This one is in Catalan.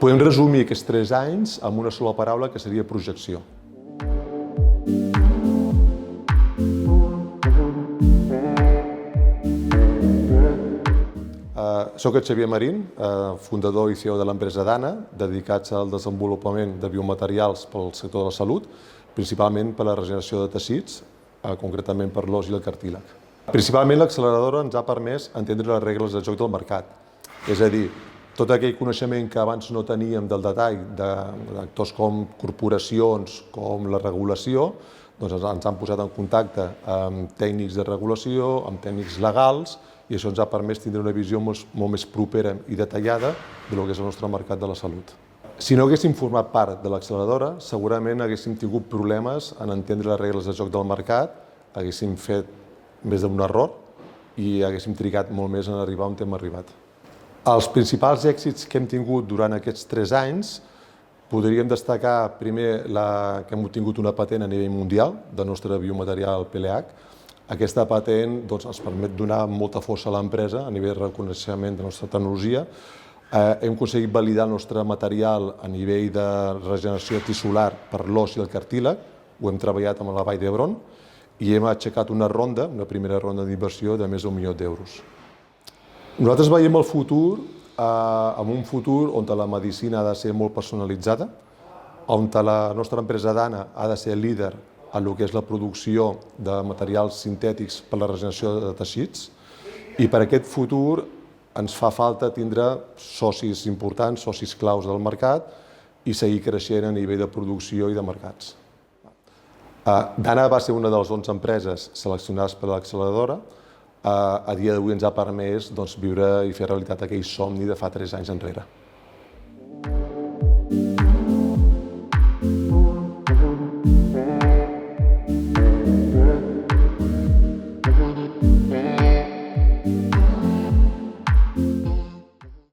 Podem resumir aquests 3 anys amb una sola paraula, que seria projecció. Soc el Xavier Marín, fundador i CEO de l'empresa Dana, dedicats al desenvolupament de biomaterials pel sector de la salut, principalment per la regeneració de teixits, concretament per l'os i el cartílag. Principalment l'acceleradora ens ha permès entendre les regles de joc del mercat, és a dir, tot aquell coneixement que abans no teníem del detall d'actors com corporacions, com la regulació, doncs ens han posat en contacte amb tècnics de regulació, amb tècnics legals, i això ens ha permès tindre una visió molt més propera i detallada del que és el nostre mercat de la salut. Si no haguéssim format part de l'acceleradora, segurament haguéssim tingut problemes en entendre les regles de joc del mercat, haguéssim fet més d'un error i haguéssim trigat molt més en arribar on hem arribat. Els principals èxits que hem tingut durant aquests 3 anys podríem destacar primer que hem obtingut una patent a nivell mundial del nostre biomaterial PLH. Aquesta patent ens permet donar molta força a l'empresa a nivell de reconeixement de la nostra tecnologia. Hem aconseguit validar el nostre material a nivell de regeneració tissular per l'os i el cartílag, ho hem treballat amb la Vall d'Hebron i hem aixecat una primera ronda d'inversió de més d'1 milió d'euros. Nosaltres veiem el futur en un futur on la medicina ha de ser molt personalitzada, on la nostra empresa Dana ha de ser líder en el que és la producció de materials sintètics per a la regeneració de teixits, i per aquest futur ens fa falta tindre socis importants, socis claus del mercat i seguir creixent a nivell de producció i de mercats. Dana va ser una de les 11 empreses seleccionades per l'acceleradora. A dia d'avui ens ha permès viure i fer realitat aquell somni de fa 3 anys enrere.